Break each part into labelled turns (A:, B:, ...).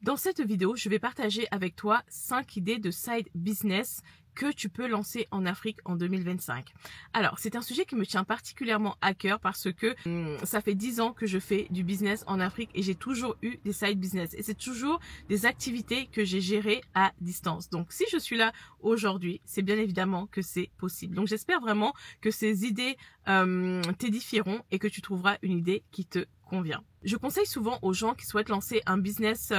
A: Dans cette vidéo, je vais partager avec toi 5 idées de side business que tu peux lancer en Afrique en 2025. Alors, c'est un sujet qui me tient particulièrement à cœur parce que ça fait 10 ans que je fais du business en Afrique et j'ai toujours eu des side business. Et c'est toujours des activités que j'ai gérées à distance. Donc, si je suis là aujourd'hui, c'est bien évidemment que c'est possible. Donc, j'espère vraiment que ces idées t'édifieront et que tu trouveras une idée qui te convient. Je conseille souvent aux gens qui souhaitent lancer un business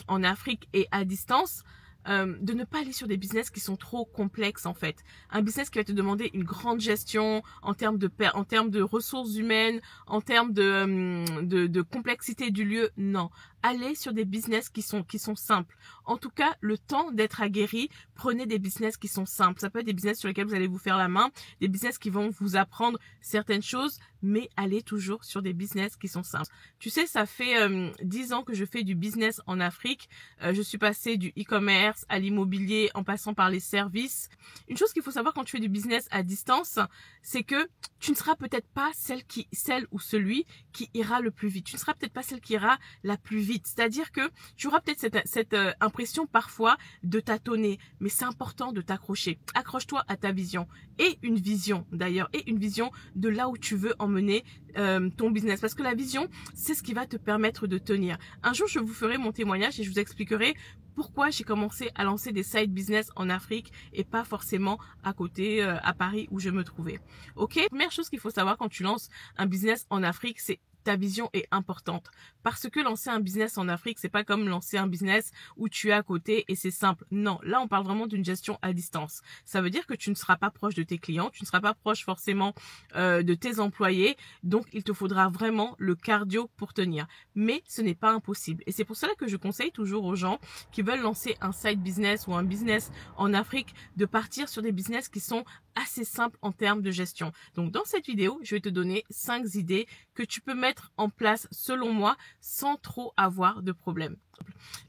A: en Afrique et à distance de ne pas aller sur des business qui sont trop complexes en fait. Un business qui va te demander une grande gestion en termes de ressources humaines, en termes de complexité du lieu, non. Allez sur des business qui sont simples. En tout cas, le temps d'être aguerri, prenez des business qui sont simples. Ça peut être des business sur lesquels vous allez vous faire la main, des business qui vont vous apprendre certaines choses, mais allez toujours sur des business qui sont simples. Tu sais, ça fait 10 ans que je fais du business en Afrique. Je suis passée du e-commerce à l'immobilier en passant par les services. Une chose qu'il faut savoir quand tu fais du business à distance, c'est que tu ne seras peut-être pas celle ou celui qui ira le plus vite. Tu ne seras peut-être pas celle qui ira la plus vite. C'est-à-dire que tu auras peut-être cette impression parfois de tâtonner, mais c'est important de t'accrocher. Accroche-toi à ta vision et une vision d'ailleurs, et une vision de là où tu veux emmener ton business. Parce que la vision, c'est ce qui va te permettre de tenir. Un jour, je vous ferai mon témoignage et je vous expliquerai pourquoi j'ai commencé à lancer des side business en Afrique et pas forcément à côté, à Paris où je me trouvais. Ok, première chose qu'il faut savoir quand tu lances un business en Afrique, c'est ta vision est importante. Parce que lancer un business en Afrique, c'est pas comme lancer un business où tu es à côté et c'est simple. Non, là on parle vraiment d'une gestion à distance. Ça veut dire que tu ne seras pas proche de tes clients, tu ne seras pas proche forcément de tes employés. Donc il te faudra vraiment le cardio pour tenir. Mais ce n'est pas impossible. Et c'est pour cela que je conseille toujours aux gens qui veulent lancer un side business ou un business en Afrique de partir sur des business qui sont assez simples en termes de gestion. Donc dans cette vidéo, je vais te donner 5 idées que tu peux mettre en place selon moi sans trop avoir de problème.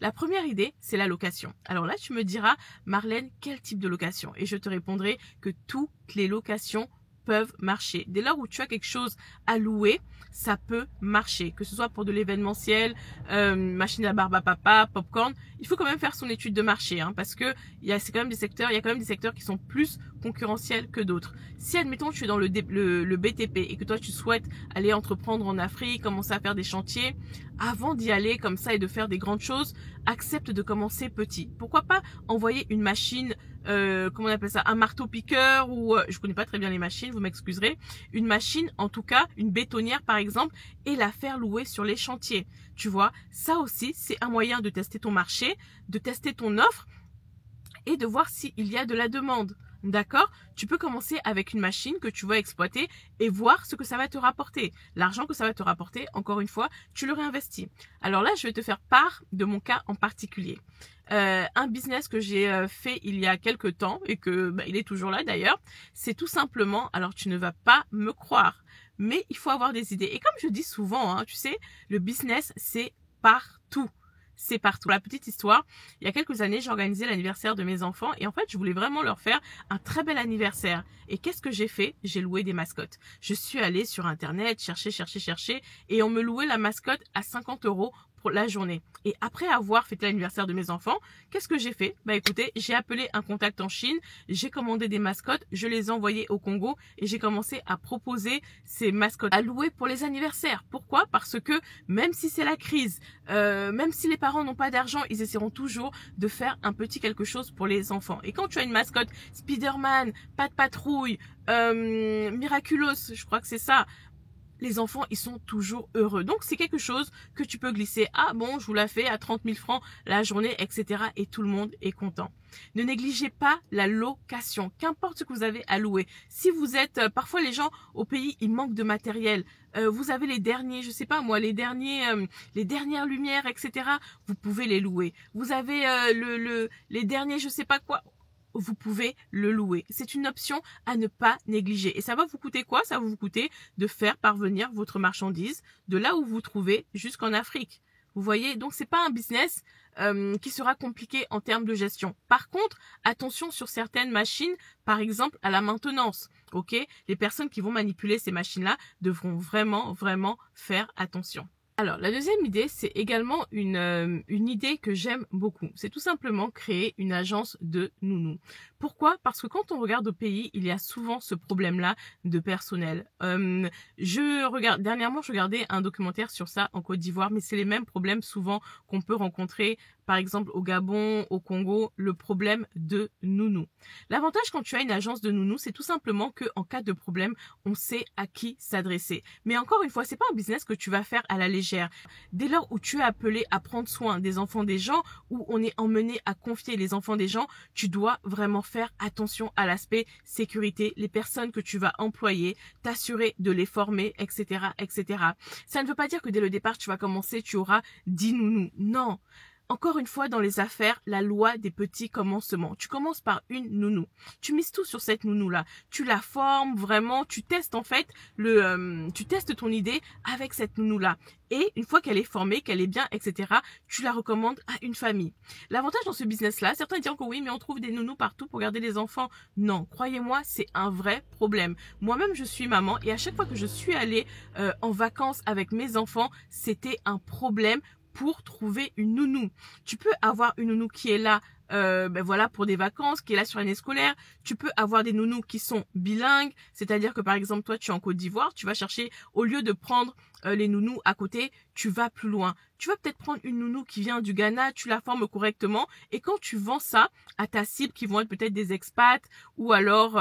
A: La première idée, c'est la location. Alors là, tu me diras, Marlène, quel type de location? Et je te répondrai que toutes les locations peuvent marcher. Dès lors où tu as quelque chose à louer, ça peut marcher. Que ce soit pour de l'événementiel, machine à barbe à papa, popcorn, il faut quand même faire son étude de marché, hein, parce que il y a quand même des secteurs qui sont plus concurrentiels que d'autres. Si admettons tu es dans le BTP et que toi tu souhaites aller entreprendre en Afrique, commencer à faire des chantiers, avant d'y aller comme ça et de faire des grandes choses, accepte de commencer petit. Pourquoi pas envoyer une machine, comment on appelle ça, un marteau piqueur ou je connais pas très bien les machines, vous m'excuserez, une machine en tout cas, une bétonnière par exemple, et la faire louer sur les chantiers. Tu vois, ça aussi c'est un moyen de tester ton marché, de tester ton offre et de voir s'il y a de la demande. D'accord? Tu peux commencer avec une machine que tu vas exploiter et voir ce que ça va te rapporter. L'argent que ça va te rapporter, encore une fois, tu le réinvestis. Alors là, je vais te faire part de mon cas en particulier. Un business que j'ai fait il y a quelques temps et que il est toujours là d'ailleurs, c'est tout simplement, alors tu ne vas pas me croire, mais il faut avoir des idées. Et comme je dis souvent, hein, tu sais, le business, c'est partout. C'est partout. La petite histoire, il y a quelques années, j'ai organisé l'anniversaire de mes enfants et en fait, je voulais vraiment leur faire un très bel anniversaire. Et qu'est-ce que j'ai fait? J'ai loué des mascottes. Je suis allée sur Internet, chercher et on me louait la mascotte à 50 € pour la journée. Et après avoir fêté l'anniversaire de mes enfants, qu'est-ce que j'ai fait? Bah écoutez, j'ai appelé un contact en Chine, j'ai commandé des mascottes, je les ai envoyées au Congo et j'ai commencé à proposer ces mascottes à louer pour les anniversaires. Pourquoi? Parce que même si c'est la crise, même si les parents n'ont pas d'argent, ils essaieront toujours de faire un petit quelque chose pour les enfants. Et quand tu as une mascotte Spider-Man, Pat Patrouille, Miraculous, je crois que c'est ça, les enfants, ils sont toujours heureux. Donc, c'est quelque chose que tu peux glisser. Ah bon, je vous la fais à 30 000 francs la journée, etc. Et tout le monde est content. Ne négligez pas la location. Qu'importe ce que vous avez à louer. Si vous êtes, parfois les gens au pays, ils manquent de matériel. Vous avez les derniers, je sais pas moi, les dernières lumières, etc. Vous pouvez les louer. Vous avez les derniers, je sais pas quoi. Vous pouvez le louer. C'est une option à ne pas négliger. Et ça va vous coûter quoi? Ça va vous coûter de faire parvenir votre marchandise de là où vous vous trouvez jusqu'en Afrique. Vous voyez? Donc, c'est pas un business qui sera compliqué en termes de gestion. Par contre, attention sur certaines machines, par exemple à la maintenance. Ok? Les personnes qui vont manipuler ces machines-là devront vraiment faire attention. Alors, la deuxième idée, c'est également une idée que j'aime beaucoup. C'est tout simplement créer une agence de nounou. Pourquoi? Parce que quand on regarde au pays, il y a souvent ce problème-là de personnel. Dernièrement, je regardais un documentaire sur ça en Côte d'Ivoire, mais c'est les mêmes problèmes souvent qu'on peut rencontrer, par exemple au Gabon, au Congo, le problème de nounou. L'avantage quand tu as une agence de nounou, c'est tout simplement que en cas de problème, on sait à qui s'adresser. Mais encore une fois, c'est pas un business que tu vas faire à la légère. Dès lors où tu es appelé à prendre soin des enfants des gens, où on est emmené à confier les enfants des gens, tu dois vraiment faire attention à l'aspect sécurité, les personnes que tu vas employer, t'assurer de les former, etc., etc. Ça ne veut pas dire que dès le départ, tu vas commencer, tu auras 10 nounous. Non. Encore une fois, dans les affaires, la loi des petits commencements. Tu commences par une nounou. Tu mises tout sur cette nounou-là. Tu la formes vraiment. Tu testes en fait tu testes ton idée avec cette nounou-là. Et une fois qu'elle est formée, qu'elle est bien, etc., tu la recommandes à une famille. L'avantage dans ce business-là, certains diront que oui, mais on trouve des nounous partout pour garder les enfants. Non, croyez-moi, c'est un vrai problème. Moi-même, je suis maman et à chaque fois que je suis allée en vacances avec mes enfants, c'était un problème pour trouver une nounou. Tu peux avoir une nounou qui est là voilà pour des vacances, qui est là sur l'année scolaire. Tu peux avoir des nounous qui sont bilingues, c'est-à-dire que par exemple toi tu es en Côte d'Ivoire, tu vas chercher, au lieu de prendre les nounous à côté, tu vas plus loin. Tu vas peut-être prendre une nounou qui vient du Ghana, tu la formes correctement et quand tu vends ça à ta cible qui vont être peut-être des expats ou alors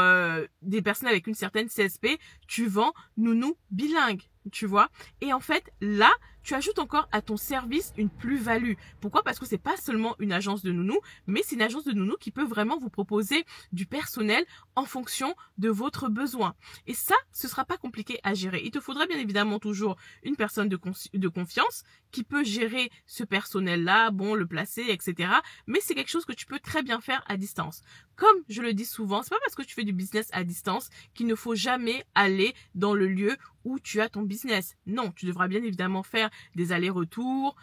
A: des personnes avec une certaine CSP, tu vends nounou bilingue. Tu vois, et en fait là tu ajoutes encore à ton service une plus-value. Pourquoi? Parce que c'est pas seulement une agence de nounou, mais c'est une agence de nounou qui peut vraiment vous proposer du personnel en fonction de votre besoin. Et ça, ce sera pas compliqué à gérer. Il te faudra bien évidemment toujours une personne de confiance qui peut gérer ce personnel-là, bon, le placer, etc. Mais c'est quelque chose que tu peux très bien faire à distance. Comme je le dis souvent, c'est pas parce que tu fais du business à distance qu'il ne faut jamais aller dans le lieu où tu as ton business. Non, tu devras bien évidemment faire des allers-retours,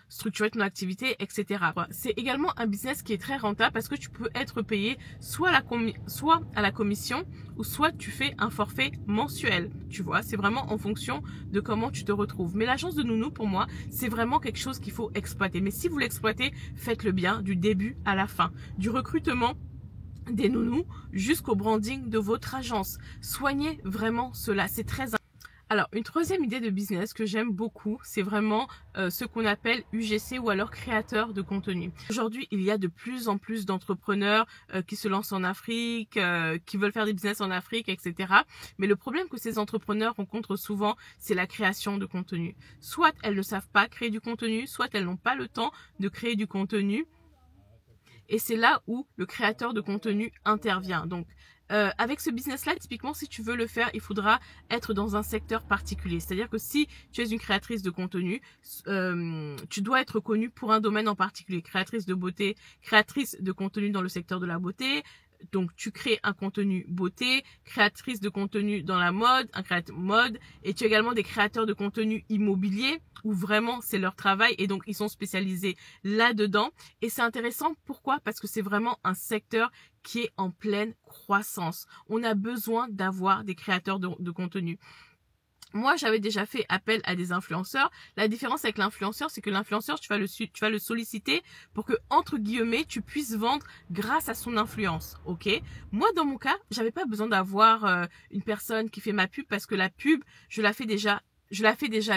A: structurer ton activité, etc. C'est également un business qui est très rentable parce que tu peux être payé soit à la commission ou soit tu fais un forfait mensuel. Tu vois, c'est vraiment en fonction de comment tu te retrouves. Mais l'agence de nounou, pour moi, c'est vraiment quelque chose qu'il faut exploiter. Mais si vous l'exploitez, faites-le bien du début à la fin. Du recrutement des nounous jusqu'au branding de votre agence. Soignez vraiment cela, c'est très important. Alors, une troisième idée de business que j'aime beaucoup, c'est vraiment ce qu'on appelle UGC ou alors créateur de contenu. Aujourd'hui, il y a de plus en plus d'entrepreneurs qui se lancent en Afrique, qui veulent faire des business en Afrique, etc. Mais le problème que ces entrepreneurs rencontrent souvent, c'est la création de contenu. Soit elles ne savent pas créer du contenu, soit elles n'ont pas le temps de créer du contenu. Et c'est là où le créateur de contenu intervient. Donc, avec ce business-là, typiquement, si tu veux le faire, il faudra être dans un secteur particulier. C'est-à-dire que si tu es une créatrice de contenu, tu dois être connue pour un domaine en particulier. Créatrice de beauté, créatrice de contenu dans le secteur de la beauté. Donc, tu crées un contenu beauté, créatrice de contenu dans la mode, un créateur mode, et tu as également des créateurs de contenu immobilier où vraiment c'est leur travail et donc ils sont spécialisés là-dedans. Et c'est intéressant, pourquoi? Parce que c'est vraiment un secteur qui est en pleine croissance. On a besoin d'avoir des créateurs de contenu. Moi, j'avais déjà fait appel à des influenceurs. La différence avec l'influenceur, c'est que l'influenceur, tu vas le solliciter pour que, entre guillemets, tu puisses vendre grâce à son influence. Ok? Moi, dans mon cas, j'avais pas besoin d'avoir une personne qui fait ma pub parce que la pub, je la fais déjà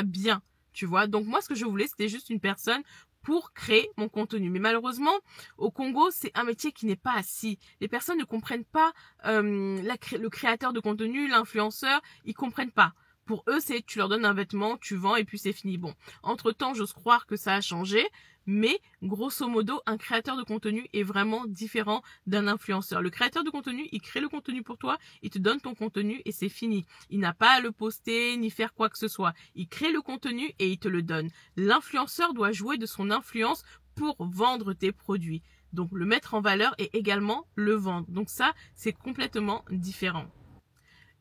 A: bien. Tu vois? Donc, moi, ce que je voulais, c'était juste une personne pour créer mon contenu. Mais malheureusement, au Congo, c'est un métier qui n'est pas assis. Les personnes ne comprennent pas le créateur de contenu, l'influenceur, ils comprennent pas. Pour eux, c'est tu leur donnes un vêtement, tu vends et puis c'est fini. Bon, entre-temps, j'ose croire que ça a changé, mais grosso modo, un créateur de contenu est vraiment différent d'un influenceur. Le créateur de contenu, il crée le contenu pour toi, il te donne ton contenu et c'est fini. Il n'a pas à le poster ni faire quoi que ce soit. Il crée le contenu et il te le donne. L'influenceur doit jouer de son influence pour vendre tes produits. Donc, le mettre en valeur et également le vendre. Donc ça, c'est complètement différent.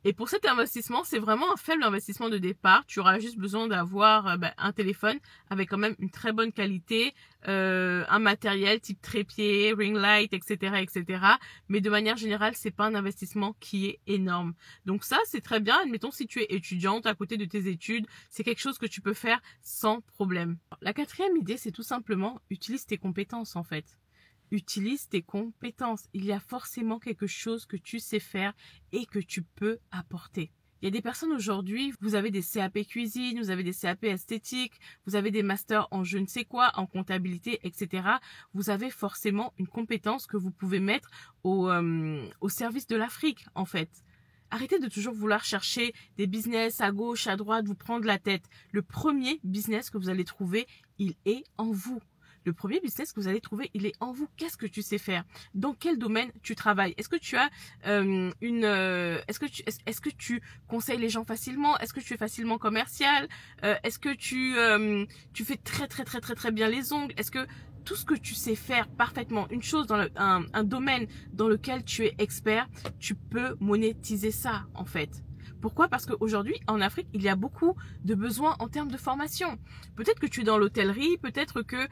A: Et pour cet investissement, c'est vraiment un faible investissement de départ. Tu auras juste besoin d'avoir un téléphone avec quand même une très bonne qualité, un matériel type trépied, ring light, etc., etc. Mais de manière générale, c'est pas un investissement qui est énorme. Donc ça, c'est très bien. Admettons, si tu es étudiante à côté de tes études, c'est quelque chose que tu peux faire sans problème. La quatrième idée, c'est tout simplement utilise tes compétences en fait. Utilise tes compétences. Il y a forcément quelque chose que tu sais faire et que tu peux apporter. Il y a des personnes aujourd'hui, vous avez des CAP cuisine, vous avez des CAP esthétique, vous avez des masters en je ne sais quoi, en comptabilité, etc. Vous avez forcément une compétence que vous pouvez mettre au service de l'Afrique, en fait. Arrêtez de toujours vouloir chercher des business à gauche, à droite, vous prendre la tête. Le premier business que vous allez trouver, il est en vous. Le premier business que vous allez trouver, il est en vous. Qu'est-ce que tu sais faire? Dans quel domaine tu travailles? Est-ce que tu as est-ce que tu conseilles les gens facilement? Est-ce que tu es facilement commercial? Est-ce que tu fais très bien les ongles? Est-ce que tout ce que tu sais faire parfaitement, une chose dans un domaine dans lequel tu es expert, tu peux monétiser ça en fait. Pourquoi? Parce qu'aujourd'hui, en Afrique, il y a beaucoup de besoins en termes de formation. Peut-être que tu es dans l'hôtellerie, peut-être que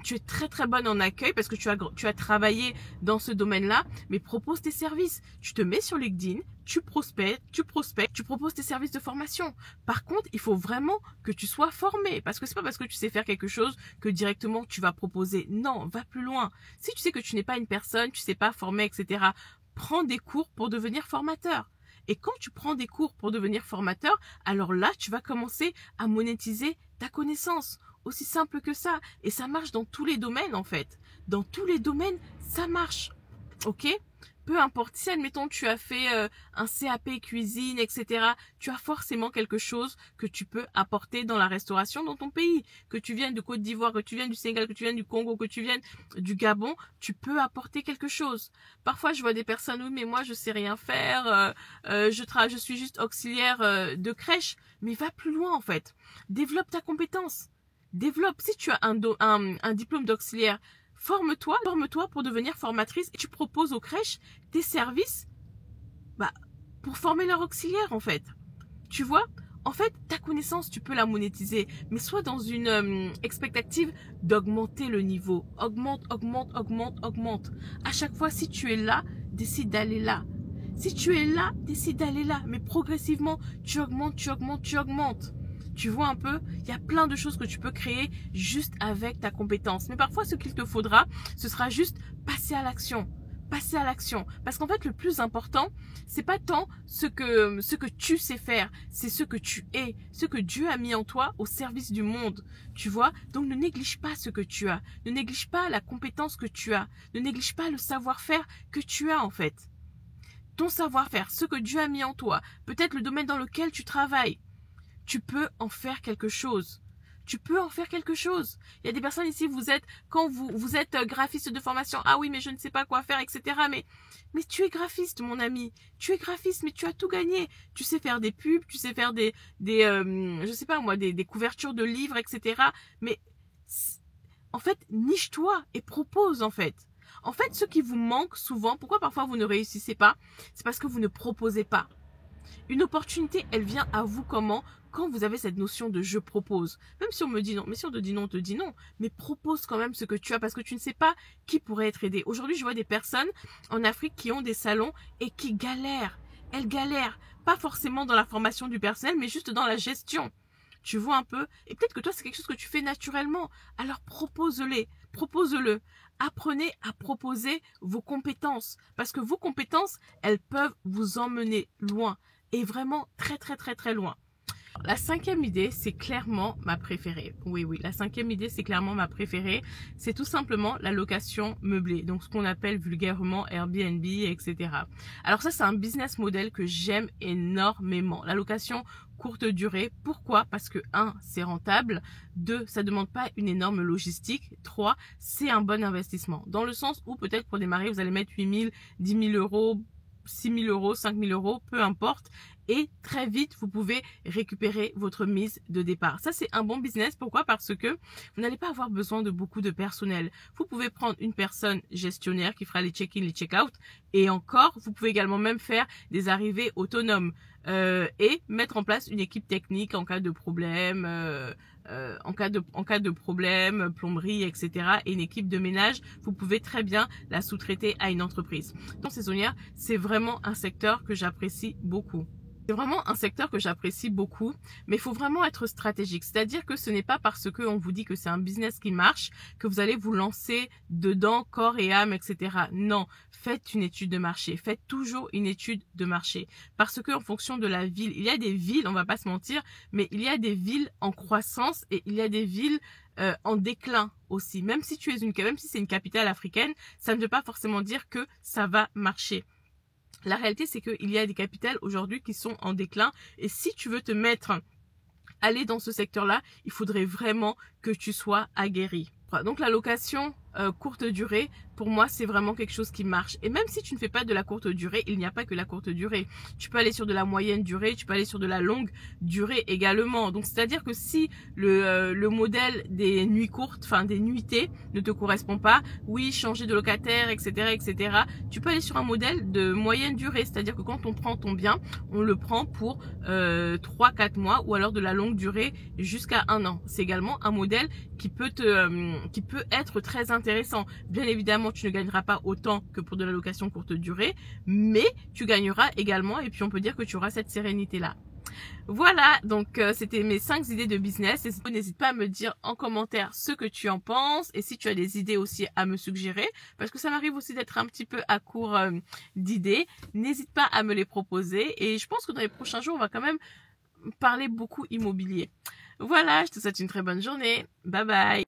A: tu es très bonne en accueil parce que tu as travaillé dans ce domaine-là, mais propose tes services. Tu te mets sur LinkedIn, tu prospectes, tu proposes tes services de formation. Par contre, il faut vraiment que tu sois formé parce que c'est pas parce que tu sais faire quelque chose que directement tu vas proposer. Non, va plus loin. Si tu sais que tu n'es pas une personne, tu sais pas former, etc., prends des cours pour devenir formateur. Et quand tu prends des cours pour devenir formateur, alors là, tu vas commencer à monétiser ta connaissance. Aussi simple que ça. Et ça marche dans tous les domaines, en fait. Dans tous les domaines, ça marche. Ok? Peu importe, si admettons tu as fait un CAP cuisine, etc., tu as forcément quelque chose que tu peux apporter dans la restauration dans ton pays. Que tu viennes de Côte d'Ivoire, que tu viennes du Sénégal, que tu viennes du Congo, que tu viennes du Gabon, tu peux apporter quelque chose. Parfois, je vois des personnes, oui, mais moi, je sais rien faire, je suis juste auxiliaire de crèche. Mais va plus loin, en fait. Développe ta compétence. Développe. Si tu as un diplôme d'auxiliaire, forme-toi pour devenir formatrice et tu proposes aux crèches tes services pour former leur auxiliaire en fait. Tu vois, en fait, ta connaissance, tu peux la monétiser, mais sois dans une expectative d'augmenter le niveau. Augmente. À chaque fois, si tu es là, décide d'aller là. Si tu es là, décide d'aller là. Mais progressivement, tu augmentes. Tu vois un peu, il y a plein de choses que tu peux créer juste avec ta compétence. Mais parfois, ce qu'il te faudra, ce sera juste passer à l'action. Passer à l'action. Parce qu'en fait, le plus important, c'est pas tant ce que tu sais faire, c'est ce que tu es, ce que Dieu a mis en toi au service du monde. Tu vois? Donc, ne néglige pas ce que tu as. Ne néglige pas la compétence que tu as. Ne néglige pas le savoir-faire que tu as, en fait. Ton savoir-faire, ce que Dieu a mis en toi, peut-être le domaine dans lequel tu travailles. Tu peux en faire quelque chose. Tu peux en faire quelque chose. Il y a des personnes ici, quand vous êtes graphiste de formation, ah oui, mais je ne sais pas quoi faire, etc. Mais tu es graphiste, mon ami. Tu es graphiste, mais tu as tout gagné. Tu sais faire des pubs, tu sais faire je sais pas moi, des couvertures de livres, etc. Mais, en fait, niche-toi et propose, en fait. En fait, ce qui vous manque souvent, pourquoi parfois vous ne réussissez pas, c'est parce que vous ne proposez pas. Une opportunité, elle vient à vous comment? Quand vous avez cette notion de je propose. Même si on me dit non, mais si on te dit non, on te dit non. Mais propose quand même ce que tu as parce que tu ne sais pas qui pourrait être aidé. Aujourd'hui, je vois des personnes en Afrique qui ont des salons et qui galèrent. Elles galèrent. Pas forcément dans la formation du personnel, mais juste dans la gestion. Tu vois un peu? Et peut-être que toi, c'est quelque chose que tu fais naturellement. Alors propose-le. Apprenez à proposer vos compétences. Parce que vos compétences, elles peuvent vous emmener loin. Et vraiment très loin. La cinquième idée, c'est clairement ma préférée. Oui, la cinquième idée, c'est clairement ma préférée. C'est tout simplement la location meublée. Donc, ce qu'on appelle vulgairement Airbnb, etc. Alors ça, c'est un business model que j'aime énormément. La location courte durée. Pourquoi? Parce que 1, c'est rentable. 2, ça demande pas une énorme logistique. 3, c'est un bon investissement. Dans le sens où peut-être pour démarrer, vous allez mettre 8 000, 10 000 euros, 6 000 euros, 5 000 euros, peu importe. Et très vite, vous pouvez récupérer votre mise de départ. Ça, c'est un bon business. Pourquoi? Parce que vous n'allez pas avoir besoin de beaucoup de personnel. Vous pouvez prendre une personne gestionnaire qui fera les check-in, les check-out. Et encore, vous pouvez également même faire des arrivées autonomes et mettre en place une équipe technique en cas de problème. En cas de problème, plomberie, etc. et une équipe de ménage, vous pouvez très bien la sous-traiter à une entreprise. Donc saisonnière, c'est vraiment un secteur que j'apprécie beaucoup. C'est vraiment un secteur que j'apprécie beaucoup, mais il faut vraiment être stratégique. C'est-à-dire que ce n'est pas parce qu'on vous dit que c'est un business qui marche que vous allez vous lancer dedans, corps et âme, etc. Non, faites une étude de marché. Faites toujours une étude de marché. Parce que en fonction de la ville, il y a des villes, on va pas se mentir, mais il y a des villes en croissance et il y a des villes en déclin aussi. Même si c'est une capitale africaine, ça ne veut pas forcément dire que ça va marcher. La réalité, c'est qu'il y a des capitales aujourd'hui qui sont en déclin. Et si tu veux aller dans ce secteur-là, il faudrait vraiment que tu sois aguerri. Donc la location courte durée, pour moi, c'est vraiment quelque chose qui marche. Et même si tu ne fais pas de la courte durée, il n'y a pas que la courte durée. Tu peux aller sur de la moyenne durée, tu peux aller sur de la longue durée également. Donc c'est-à-dire que si le modèle des nuits courtes, enfin des nuitées, ne te correspond pas, oui, changer de locataire, etc., etc., tu peux aller sur un modèle de moyenne durée. C'est-à-dire que quand on prend ton bien, on le prend pour 3-4 mois ou alors de la longue durée jusqu'à 1 an. C'est également un modèle qui peut être très intéressant. Bien évidemment, tu ne gagneras pas autant que pour de la location courte durée, mais tu gagneras également et puis on peut dire que tu auras cette sérénité-là. Voilà, donc c'était mes 5 idées de business. Et n'hésite pas à me dire en commentaire ce que tu en penses et si tu as des idées aussi à me suggérer, parce que ça m'arrive aussi d'être un petit peu à court d'idées. N'hésite pas à me les proposer et je pense que dans les prochains jours, on va quand même parler beaucoup immobilier. Voilà, je te souhaite une très bonne journée. Bye bye.